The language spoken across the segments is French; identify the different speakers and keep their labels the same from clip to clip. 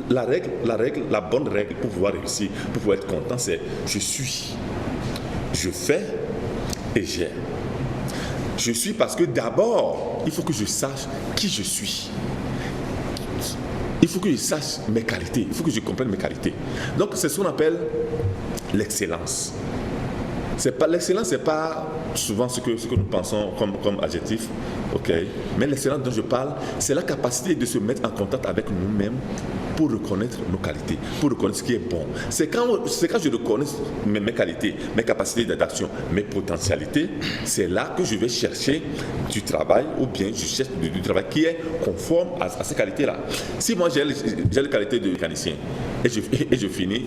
Speaker 1: la bonne règle pour pouvoir réussir, pour pouvoir être content, c'est je suis, je fais et j'ai. Je suis parce que d'abord, il faut que je sache qui je suis. Il faut que je sache mes qualités, il faut que je comprenne mes qualités. Donc c'est ce qu'on appelle l'excellence. L'excellence, ce n'est pas souvent ce que nous pensons comme adjectif, okay? Mais l'excellence dont je parle, c'est la capacité de se mettre en contact avec nous-mêmes pour reconnaître nos qualités, pour reconnaître ce qui est bon. C'est quand je reconnais mes qualités, mes capacités d'action, mes potentialités, c'est là que je vais chercher du travail ou bien je cherche du travail qui est conforme à ces qualités-là. Si moi j'ai les qualités de mécanicien et je finis,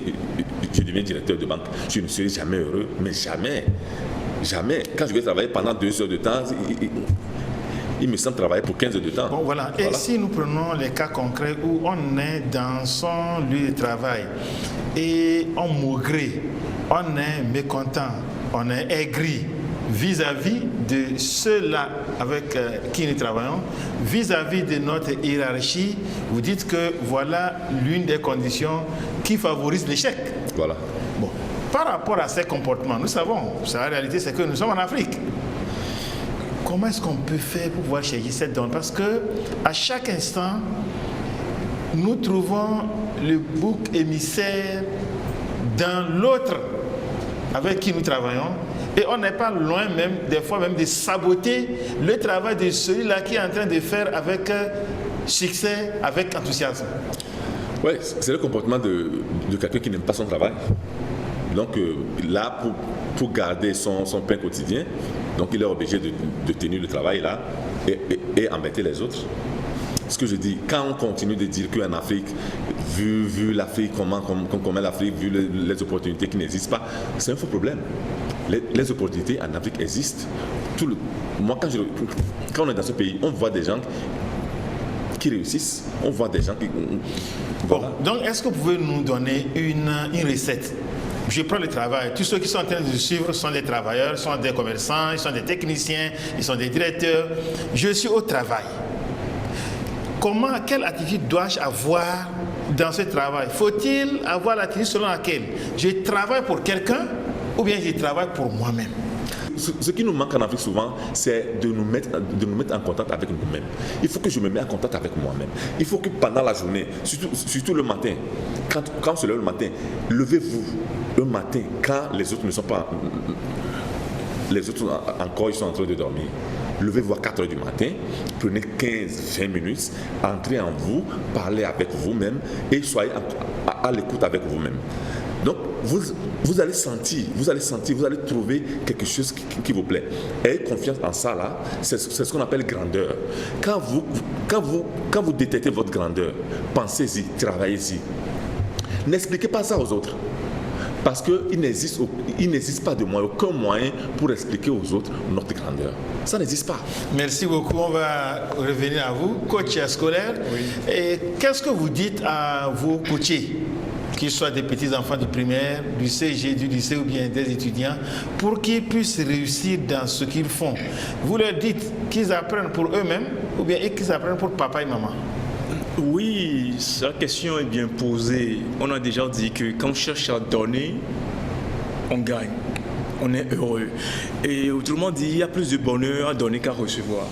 Speaker 1: je deviens directeur de banque, je ne serai jamais heureux, mais jamais. Quand je vais travailler pendant 2 heures de temps, il me semble travailler pour 15 heures de temps.
Speaker 2: Bon, voilà. Et si nous prenons les cas concrets où on est dans son lieu de travail et on maugrit, on est mécontent, on est aigri vis-à-vis de ceux-là avec qui nous travaillons, vis-à-vis de notre hiérarchie, vous dites que voilà l'une des conditions qui favorise l'échec.
Speaker 1: Voilà.
Speaker 2: Bon. Par rapport à ces comportements, nous savons, la réalité c'est que nous sommes en Afrique. Comment est-ce qu'on peut faire pour pouvoir changer cette donne? Parce que à chaque instant, nous trouvons le bouc émissaire dans l'autre avec qui nous travaillons. Et on n'est pas loin même, des fois même, de saboter le travail de celui-là qui est en train de faire avec succès, avec enthousiasme.
Speaker 1: Oui, c'est le comportement de quelqu'un qui n'aime pas son travail. Donc là, pour garder son pain quotidien, donc il est obligé de tenir le travail là et embêter les autres. Ce que je dis, quand on continue de dire qu'en Afrique, vu l'Afrique, comment l'Afrique, vu les opportunités qui n'existent pas, c'est un faux problème. Les opportunités en Afrique existent. Moi, quand on est dans ce pays, on voit des gens qui réussissent, on voit des gens qui... Voilà.
Speaker 2: Bon, donc est-ce que vous pouvez nous donner une recette? Je prends le travail. Tous ceux qui sont en train de suivre sont des travailleurs, sont des commerçants, ils sont des techniciens, ils sont des directeurs. Je suis au travail. Quelle attitude dois-je avoir dans ce travail? Faut-il avoir l'attitude selon laquelle je travaille pour quelqu'un ou bien je travaille pour moi-même?
Speaker 1: Ce qui nous manque en Afrique souvent, c'est de nous mettre en contact avec nous-mêmes. Il faut que je me mette en contact avec moi-même. Il faut que pendant la journée, surtout le matin, quand on se lève le matin, levez-vous le matin quand les autres ne sont pas... Les autres encore, ils sont en train de dormir. Levez-vous à 4 heures du matin, prenez 15-20 minutes, entrez en vous, parlez avec vous-même et soyez à l'écoute avec vous-même. Donc, vous allez sentir, vous allez trouver quelque chose qui vous plaît. Ayez confiance en ça là, c'est ce qu'on appelle grandeur. Quand vous détectez votre grandeur, pensez-y, travaillez-y. N'expliquez pas ça aux autres. Parce qu'il n'existe pas de moyen, aucun moyen pour expliquer aux autres notre grandeur. Ça n'existe pas.
Speaker 2: Merci beaucoup. On va revenir à vous, coach scolaire. Oui. Et qu'est-ce que vous dites à vos coachés, qu'ils soient des petits-enfants du primaire, du CG, du lycée ou bien des étudiants, pour qu'ils puissent réussir dans ce qu'ils font? Vous leur dites qu'ils apprennent pour eux-mêmes ou bien qu'ils apprennent pour papa et maman?
Speaker 3: Oui, sa question est bien posée. On a déjà dit que quand on cherche à donner, on gagne, on est heureux. Et autrement dit, il y a plus de bonheur à donner qu'à recevoir.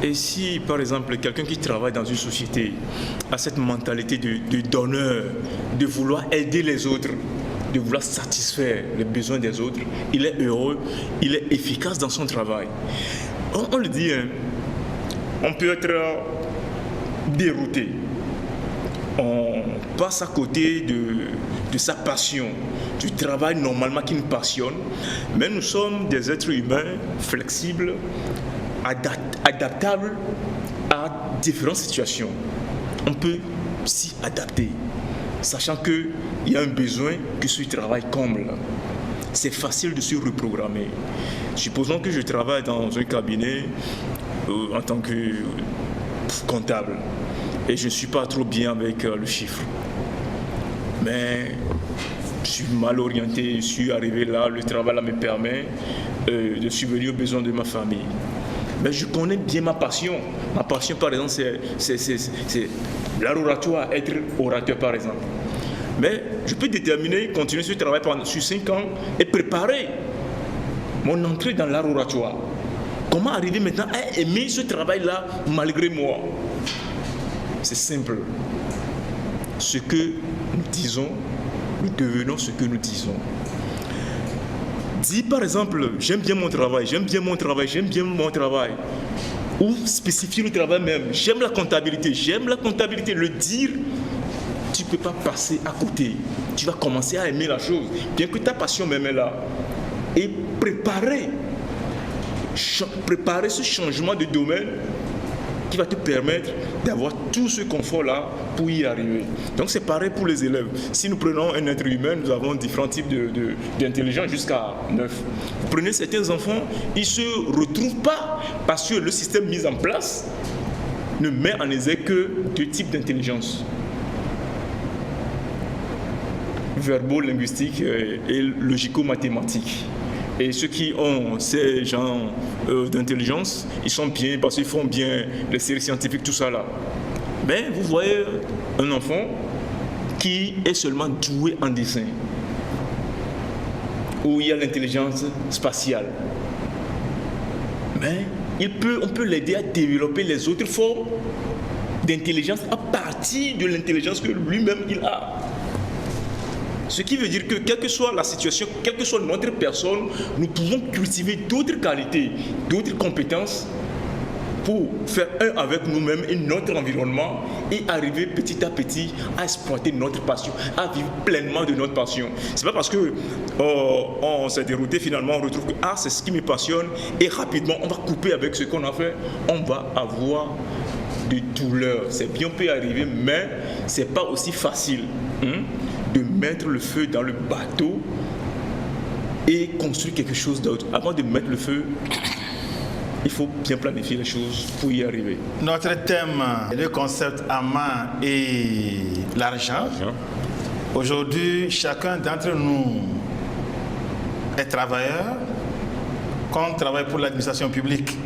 Speaker 3: Et si, par exemple, quelqu'un qui travaille dans une société a cette mentalité de donneur, de vouloir aider les autres, de vouloir satisfaire les besoins des autres, il est heureux, il est efficace dans son travail. On le dit, hein, on peut être dérouté. On passe à côté de sa passion, du travail normalement qui nous passionne, mais nous sommes des êtres humains flexibles, adaptables à différentes situations. On peut s'y adapter, sachant qu'il y a un besoin que ce travail comble. C'est facile de se reprogrammer. Supposons que je travaille dans un cabinet en tant que comptable et je ne suis pas trop bien avec le chiffre. Mais je suis mal orienté, je suis arrivé là, le travail là me permet de subvenir aux besoins de ma famille. Mais je connais bien ma passion. Ma passion, par exemple, c'est l'art oratoire, être orateur par exemple. Mais je peux déterminer, continuer ce travail sur 5 ans et préparer mon entrée dans l'art oratoire. Comment arriver maintenant à aimer ce travail-là malgré moi? C'est simple. Ce que nous disons, nous devenons ce que nous disons. Dis par exemple, j'aime bien mon travail, j'aime bien mon travail, j'aime bien mon travail. Ou spécifier le travail même, j'aime la comptabilité, le dire, tu ne peux pas passer à côté. Tu vas commencer à aimer la chose, bien que ta passion même est là. Et préparer ce changement de domaine qui va te permettre d'avoir tout ce confort-là pour y arriver. Donc c'est pareil pour les élèves. Si nous prenons un être humain, nous avons différents types d'intelligence jusqu'à 9. Vous prenez certains enfants, ils ne se retrouvent pas parce que le système mis en place ne met en exergue que 2 types d'intelligence. Verbo-linguistique et logico-mathématique. Et ceux qui ont ces genres d'intelligence, ils sont bien parce qu'ils font bien les séries scientifiques, tout ça là. Mais vous voyez un enfant qui est seulement doué en dessin, où il y a l'intelligence spatiale. Mais on peut l'aider à développer les autres formes d'intelligence à partir de l'intelligence que lui-même il a. Ce qui veut dire que quelle que soit la situation, quelle que soit notre personne, nous pouvons cultiver d'autres qualités, d'autres compétences pour faire un avec nous-mêmes et notre environnement et arriver petit à petit à exploiter notre passion, à vivre pleinement de notre passion. C'est pas parce que on s'est dérouté finalement, on retrouve que c'est ce qui me passionne et rapidement on va couper avec ce qu'on a fait, on va avoir de douleur. C'est bien, on peut y arriver, mais c'est pas aussi facile. De mettre le feu dans le bateau et construire quelque chose d'autre. Avant de mettre le feu, il faut bien planifier les choses pour y arriver.
Speaker 2: Notre thème, le concept AMA et l'argent. Aujourd'hui, chacun d'entre nous est travailleur. Quand on travaille pour l'administration publique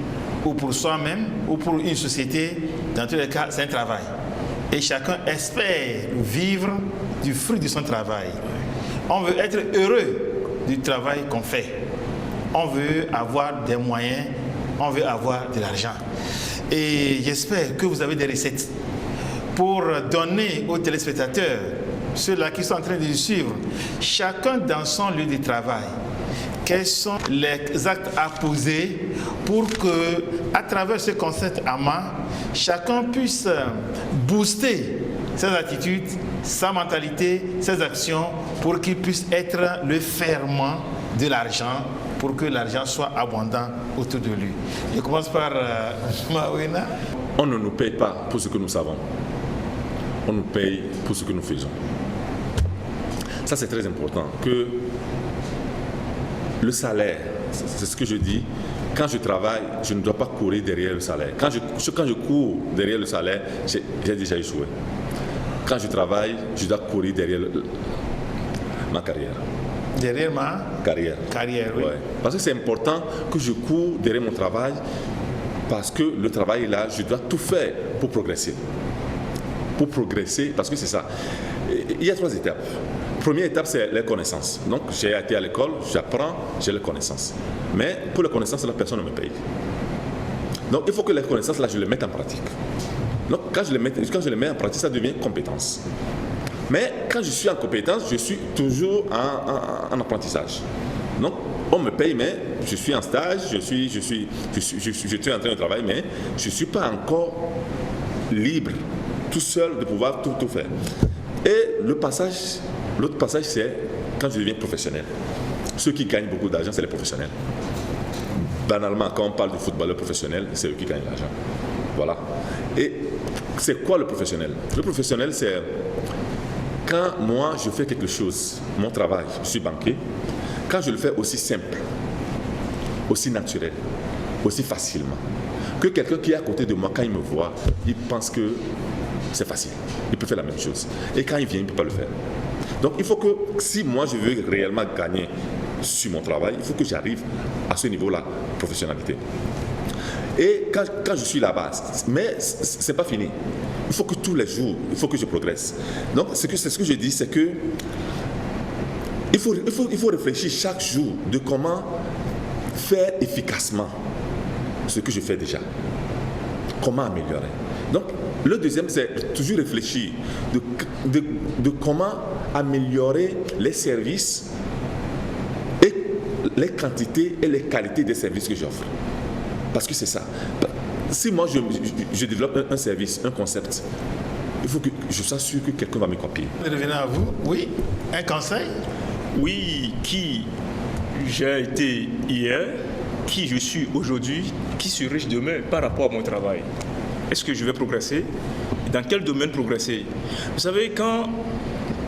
Speaker 2: ou pour soi-même ou pour une société, dans tous les cas, c'est un travail. Et chacun espère vivre du fruit de son travail. On veut être heureux du travail qu'on fait. On veut avoir des moyens, on veut avoir de l'argent. Et j'espère que vous avez des recettes pour donner aux téléspectateurs, ceux-là qui sont en train de suivre, chacun dans son lieu de travail, quels sont les actes à poser pour que, à travers ce concept AMA, chacun puisse booster ses attitudes, sa mentalité, ses actions, pour qu'il puisse être le ferment de l'argent, pour que l'argent soit abondant autour de lui. Je commence par Mawina.
Speaker 1: On ne nous paye pas pour ce que nous savons. On nous paye pour ce que nous faisons. Ça, c'est très important. Que le salaire, c'est ce que je dis, quand je travaille, je ne dois pas courir derrière le salaire. Quand je cours derrière le salaire, j'ai déjà échoué. Quand je travaille, je dois courir derrière ma carrière.
Speaker 2: Derrière ma
Speaker 1: carrière,
Speaker 2: oui.
Speaker 1: Ouais. Parce que c'est important que je cours derrière mon travail, parce que le travail est là, je dois tout faire pour progresser. Pour progresser, parce que c'est ça. Il y a 3 étapes. Première étape, c'est les connaissances. Donc, j'ai été à l'école, j'apprends, j'ai les connaissances. Mais pour les connaissances, la personne ne me paye. Donc, il faut que les connaissances, là, je les mette en pratique. Donc, quand je les mets en pratique, ça devient compétence. Mais quand je suis en compétence, je suis toujours en apprentissage. Donc, on me paye, mais je suis en stage, je suis en train de travailler, mais je ne suis pas encore libre, tout seul, de pouvoir tout faire. Et l'autre passage, c'est quand je deviens professionnel. Ceux qui gagnent beaucoup d'argent, c'est les professionnels. Banalement, quand on parle de footballeur professionnel, c'est eux qui gagnent l'argent. Voilà. Et c'est quoi le professionnel? Le professionnel, c'est quand moi, je fais quelque chose, mon travail, je suis banquier, quand je le fais aussi simple, aussi naturel, aussi facilement, que quelqu'un qui est à côté de moi, quand il me voit, il pense que c'est facile. Il peut faire la même chose. Et quand il vient, il ne peut pas le faire. Donc, il faut que, si moi, je veux réellement gagner sur mon travail, il faut que j'arrive à ce niveau-là, professionnalité. Et quand je suis là-bas, mais c'est pas fini. Il faut que tous les jours, il faut que je progresse. Donc, c'est ce que je dis, c'est que il faut réfléchir chaque jour de comment faire efficacement ce que je fais déjà. Comment améliorer. Donc, le deuxième, c'est toujours réfléchir de comment améliorer les services et les quantités et les qualités des services que j'offre. Parce que c'est ça. Si moi je développe un service, un concept, il faut que je sois sûr que quelqu'un va me copier.
Speaker 2: Revenons à vous. Oui, un conseil?
Speaker 3: Oui, qui j'ai été hier, qui je suis aujourd'hui, qui serai-je demain par rapport à mon travail? Est-ce que je vais progresser? Dans quel domaine progresser? Vous savez, quand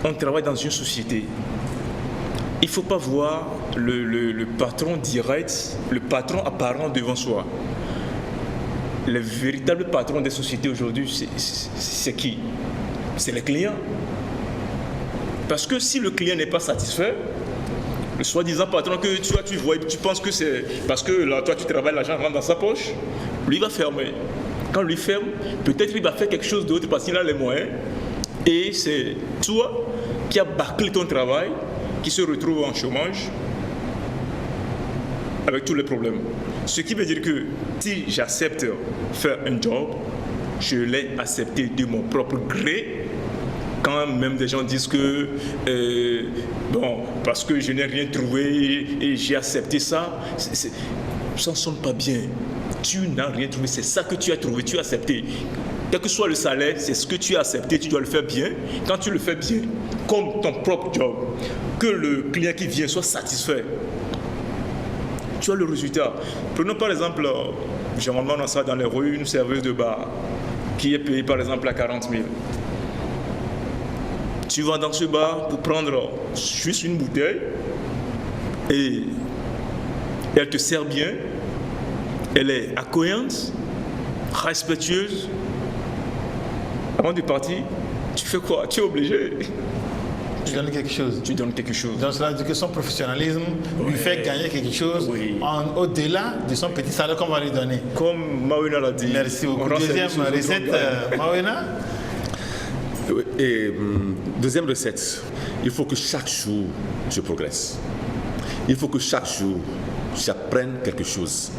Speaker 3: on travaille dans une société, il ne faut pas voir le patron direct, le patron apparent devant soi. Les véritables patrons des sociétés aujourd'hui, c'est qui? C'est les clients. Parce que si le client n'est pas satisfait, le soi-disant patron que tu vois, tu penses que c'est parce que là, toi tu travailles, l'argent rentre dans sa poche, lui va fermer. Quand lui ferme, peut-être il va faire quelque chose d'autre parce qu'il a les moyens. Et c'est toi qui as bâclé ton travail, qui se retrouve en chômage avec tous les problèmes. Ce qui veut dire que si j'accepte faire un job, je l'ai accepté de mon propre gré. Quand même des gens disent que bon, parce que je n'ai rien trouvé et j'ai accepté ça, ça ne sonne pas bien. Tu n'as rien trouvé, c'est ça que tu as trouvé, tu as accepté. Quel que soit le salaire, c'est ce que tu as accepté, tu dois le faire bien. Quand tu le fais bien, comme ton propre job, que le client qui vient soit satisfait, tu as le résultat. Prenons par exemple, généralement on a ça dans les rues, une serveuse de bar qui est payée par exemple à 40 000. Tu vas dans ce bar pour prendre juste une bouteille et elle te sert bien, elle est accueillante, respectueuse. Avant de partir, tu fais quoi? Tu es obligé.
Speaker 2: Tu donnes quelque chose.
Speaker 3: Tu donnes quelque chose.
Speaker 2: Donc cela veut dire que son professionnalisme lui fait gagner quelque chose au-delà de son petit salaire qu'on va lui donner.
Speaker 3: Comme Mawena l'a dit.
Speaker 2: Merci beaucoup. Deuxième recette, Mawena.
Speaker 1: Et deuxième recette, il faut que chaque jour je progresse. Il faut que chaque jour j'apprenne quelque chose.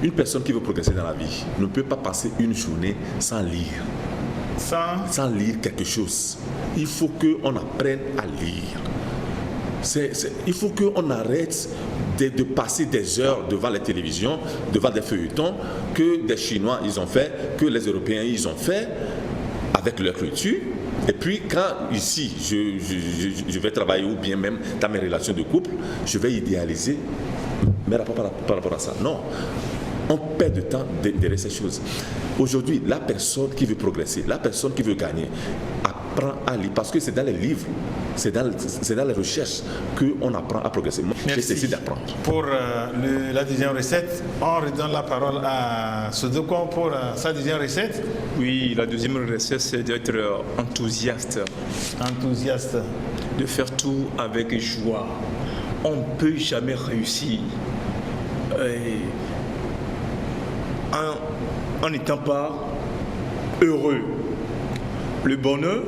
Speaker 1: Une personne qui veut progresser dans la vie ne peut pas passer une journée sans lire. Sans lire quelque chose. Il faut qu'on apprenne à lire. Il faut qu'on arrête de passer des heures devant la télévision, devant des feuilletons que des Chinois ils ont fait, que les Européens ils ont fait avec leur culture. Et puis quand ici je vais travailler ou bien même dans mes relations de couple, je vais idéaliser mes rapports par rapport à ça. Non. On perd de temps derrière ces choses. Aujourd'hui, la personne qui veut progresser, la personne qui veut gagner, apprend à lire. Parce que c'est dans les livres, c'est dans les recherches qu'on apprend à progresser. Moi, j'essaie d'apprendre.
Speaker 2: Pour la deuxième recette, on redonne la parole à Sodoko pour sa deuxième recette.
Speaker 3: Oui, la deuxième recette, c'est d'être enthousiaste.
Speaker 2: Enthousiaste.
Speaker 3: De faire tout avec joie. On ne peut jamais réussir en n'étant pas heureux. Le bonheur,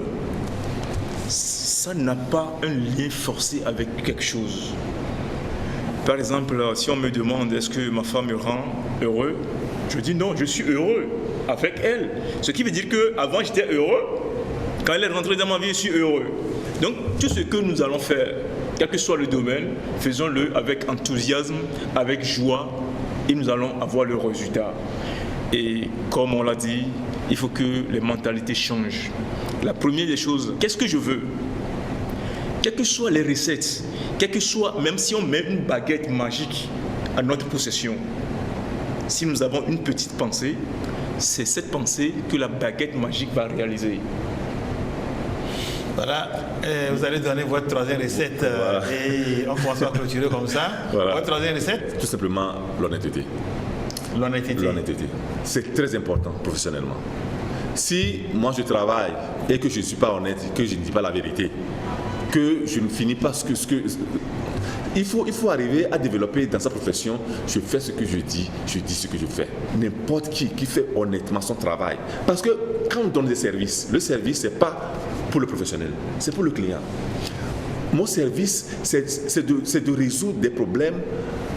Speaker 3: ça n'a pas un lien forcé avec quelque chose. Par exemple, si on me demande est-ce que ma femme me rend heureux, je dis non, je suis heureux avec elle. Ce qui veut dire qu'avant j'étais heureux, quand elle est rentrée dans ma vie, je suis heureux. Donc tout ce que nous allons faire, quel que soit le domaine, faisons-le avec enthousiasme, avec joie, et nous allons avoir le résultat. Et comme on l'a dit, il faut que les mentalités changent. La première des choses, qu'est-ce que je veux? Quelles que soient les recettes, quel que soit, même si on met une baguette magique à notre possession, si nous avons une petite pensée, c'est cette pensée que la baguette magique va réaliser.
Speaker 2: Voilà, vous allez donner votre troisième recette et on commence à clôturer comme ça. Voilà. Votre troisième recette?
Speaker 1: Tout simplement l'honnêteté. L'honnêteté. C'est très important professionnellement. Si moi je travaille et que je ne suis pas honnête, que je ne dis pas la vérité, que je ne finis pas ce que Il faut arriver à développer dans sa profession, je fais ce que je dis ce que je fais. N'importe qui fait honnêtement son travail. Parce que quand on donne des services, le service, ce n'est pas pour le professionnel, c'est pour le client. Mon service, c'est de résoudre des problèmes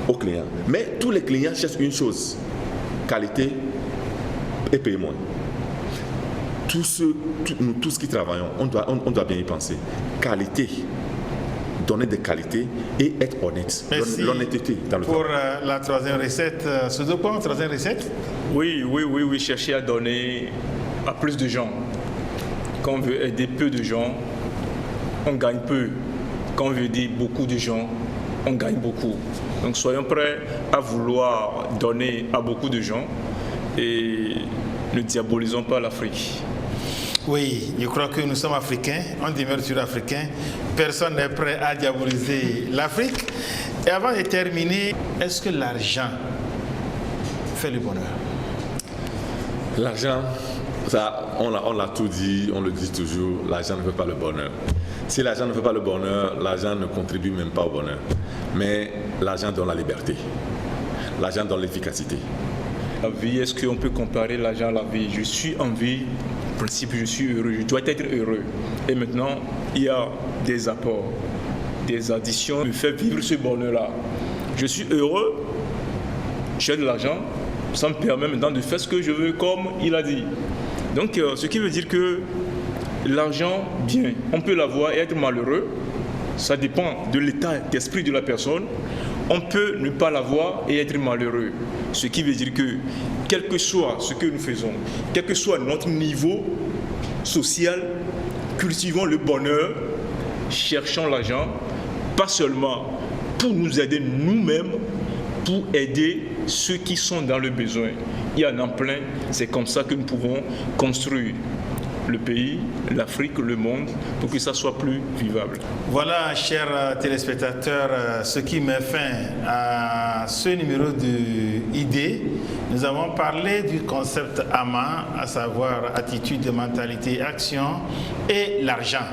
Speaker 1: aux clients. Mais tous les clients cherchent une chose, qualité et paiement. Nous tous qui travaillons, on doit bien y penser. Qualité, donner des qualités et être honnête.
Speaker 2: Merci.
Speaker 1: L'honnêteté dans le
Speaker 2: pour
Speaker 1: travail.
Speaker 2: la troisième recette. Ce deux points, troisième recette.
Speaker 3: Oui, chercher à donner à plus de gens. Quand on veut aider peu de gens, on gagne peu. Quand on veut aider beaucoup de gens, on gagne beaucoup. Donc soyons prêts à vouloir donner à beaucoup de gens et ne diabolisons pas l'Afrique.
Speaker 2: Oui, je crois que nous sommes africains, on demeure sur africain. Personne n'est prêt à diaboliser l'Afrique. Et avant de terminer, est-ce que l'argent fait le bonheur?
Speaker 1: L'argent, ça, on l'a tout dit, on le dit toujours, l'argent ne fait pas le bonheur. Si l'argent ne fait pas le bonheur, l'argent ne contribue même pas au bonheur. Mais l'argent donne la liberté. L'argent donne l'efficacité.
Speaker 3: La vie, est-ce qu'on peut comparer l'argent à la vie? Je suis en vie, en principe je suis heureux, je dois être heureux. Et maintenant, il y a des apports, des additions, me fait vivre ce bonheur-là. Je suis heureux, j'ai de l'argent, ça me permet maintenant de faire ce que je veux comme il a dit. Donc, ce qui veut dire que l'argent, bien, on peut l'avoir et être malheureux, ça dépend de l'état d'esprit de la personne. On peut ne pas l'avoir et être malheureux. Ce qui veut dire que, quel que soit ce que nous faisons, quel que soit notre niveau social, cultivons le bonheur, cherchons l'argent, pas seulement pour nous aider nous-mêmes, pour aider ceux qui sont dans le besoin. Il y en a plein, c'est comme ça que nous pouvons construire le pays, l'Afrique, le monde, pour que ça soit plus vivable.
Speaker 2: Voilà, chers téléspectateurs, ce qui met fin à ce numéro de ID. Nous avons parlé du concept AMA, à savoir attitude, mentalité, action, et l'argent.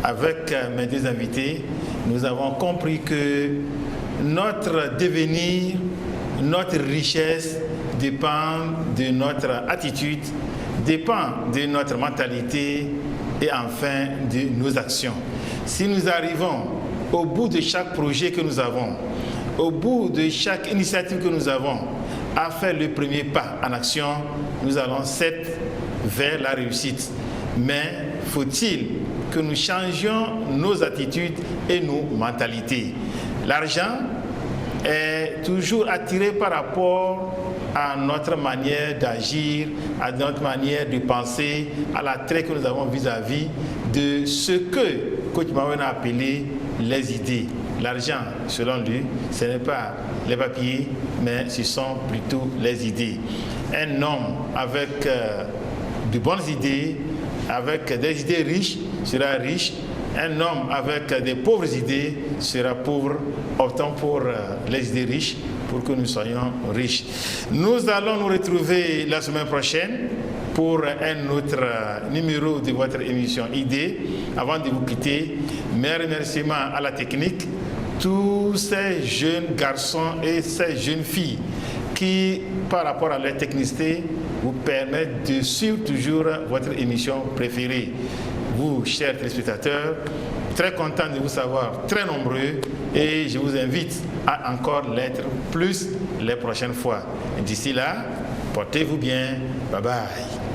Speaker 2: Avec mes deux invités, nous avons compris que notre devenir, notre richesse dépend de notre attitude, dépend de notre mentalité et enfin de nos actions. Si nous arrivons au bout de chaque projet que nous avons, au bout de chaque initiative que nous avons, à faire le premier pas en action, nous allons certes vers la réussite. Mais faut-il que nous changions nos attitudes et nos mentalités? L'argent est toujours attiré par rapport à notre manière d'agir, à notre manière de penser, à l'attrait que nous avons vis-à-vis de ce que Coach Mawen a appelé les idées. L'argent, selon lui, ce n'est pas les papiers, mais ce sont plutôt les idées. Un homme avec de bonnes idées, avec des idées riches, sera riche. Un homme avec des pauvres idées sera pauvre. Optons pour les idées riches pour que nous soyons riches. Nous allons nous retrouver la semaine prochaine pour un autre numéro de votre émission Idées. Avant de vous quitter, mes remerciements à la technique, tous ces jeunes garçons et ces jeunes filles qui, par rapport à leur technicité, vous permettent de suivre toujours votre émission préférée. Vous, chers téléspectateurs, très content de vous savoir très nombreux et je vous invite à encore l'être plus les prochaines fois. D'ici là, portez-vous bien. Bye bye.